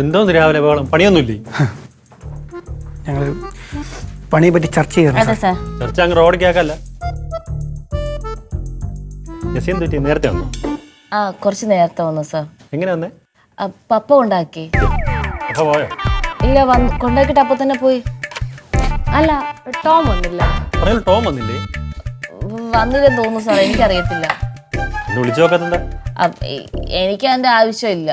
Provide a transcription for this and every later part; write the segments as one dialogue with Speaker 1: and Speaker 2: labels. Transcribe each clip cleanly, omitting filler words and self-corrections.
Speaker 1: എന്തോന്ന് രാവിലെ ബഹളം? പണിയൊന്നുമില്ലേ?
Speaker 2: ഞങ്ങൾ പണിയെ പറ്റി ചർച്ച ചെയ്യാറ്.
Speaker 1: ചർച്ച അങ്ങ് റോഡ് കേക്കല്ല. ജെസ്സി എന്ത് പറ്റി? നേരത്തെ വന്നു?
Speaker 3: ആ, കുറച്ച് നേരത്തെ വന്നു സാർ.
Speaker 1: എങ്ങനെ വന്നേ?
Speaker 3: പപ്പ ഉണ്ടാക്കി.
Speaker 1: അപ്പൊ പോയോ?
Speaker 3: ഇല്ല, കൊണ്ടാക്കിട്ട് അപ്പൊ തന്നെ പോയി.
Speaker 4: അല്ല, ടോം വന്നില്ല.
Speaker 1: പറയുന്നത് ടോം വന്നില്ലേ?
Speaker 3: വന്നില്ലെന്ന് തോന്നുന്നു സാർ, എനിക്കറിയത്തില്ല.
Speaker 1: വിളിച്ചു നോക്കാത്തെന്താ?
Speaker 3: എനിക്ക് അതിന്റെ ആവശ്യമില്ല.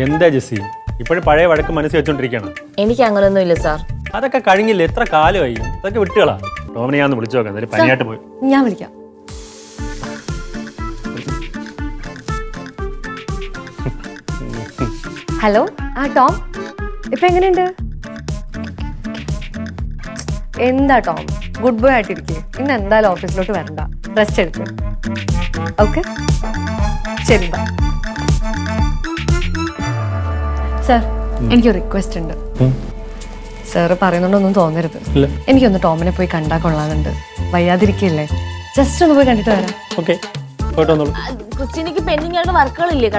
Speaker 1: എന്താ ജെസ്സി ഇപ്പോഴും പഴയ വഴക്ക് മനസ്സിൽ വെച്ചോണ്ടിരിക്കണം?
Speaker 3: എനിക്ക് അങ്ങനൊന്നും ഇല്ല സാർ.
Speaker 1: അതൊക്കെ കഴിഞ്ഞില്ല, എത്ര കാലമായി. അതൊക്കെ വിട്ടുകളാ. ടോമിനെ ഞാൻ വിളിച്ചു നോക്കാം. എന്തായാലും പനിയായിട്ട് പോയി.
Speaker 4: ഞാൻ വിളിക്കാം. ഹലോ, ആ ടോം, ഇപ്പൊ എങ്ങനെയുണ്ട്? എന്താ ടോം, ഗുഡ് ബോയ് ആയിട്ടിരിക്കേ. ഇന്ന് എന്തായാലും ഓഫീസിലോട്ട് വരണ്ട, റെസ്റ്റ് എടുക്ക്. ഓക്കെ, ശരി, ബൈ. സർ, എനിക്കൊരു റിക്വസ്റ്റ് ഉണ്ട്. സാറ് പറയുന്നുണ്ടൊന്നും തോന്നരുത്. എനിക്കൊന്ന് ടോമിനെ പോയി കണ്ടാൽ കൊള്ളാനുണ്ട്. വയ്യാതിരിക്കല്ലേ, ജസ്റ്റ് ഒന്ന് പോയി കണ്ടിട്ട് വരാം.
Speaker 1: ഓക്കെ, പോയിട്ട് വന്നോളൂ.
Speaker 3: ക്രിസ്റ്റീനക്ക് പെൻഡിങ് ആയിട്ട് വർക്കുകളില്ലേ?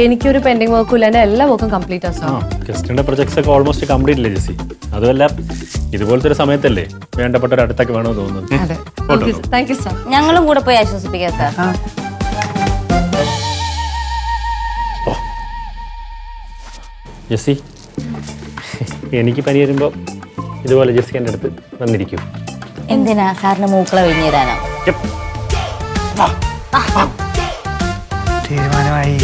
Speaker 4: എനിക്കൊരു പെൻഡിങ് വർക്കും ഇല്ല, എൻ്റെ എല്ലാ വർക്കും കംപ്ലീറ്റ് ആ സാർ.
Speaker 1: ക്രിസ്റ്റിന്റെ പ്രൊജക്ട്സ് ഒക്കെ ഓൾമോസ്റ്റ് കംപ്ലീറ്റ് ഇല്ലേ ജെസ്സി? അതുമല്ല, ഇതുപോലത്തെ ഒരു സമയത്തല്ലേ വേണ്ടപ്പെട്ട ഒരു അടുത്തൊക്കെ വേണമെന്ന് തോന്നുന്നു.
Speaker 4: അതെ, താങ്ക് യു സാർ.
Speaker 3: ഞങ്ങളും കൂടെ പോയി ആശ്വസിപ്പിക്കാം സാർ.
Speaker 1: ജെസ്സി, എനിക്ക് പനി വരുമ്പോൾ ഇതുപോലെ ജെസ്സി എൻ്റെ അടുത്ത് വന്നിരിക്കും.
Speaker 3: എന്തിനാ സാറിന് മൂക്കള വിഞ്ഞിരാനോ?
Speaker 2: തീരുമാനമായി.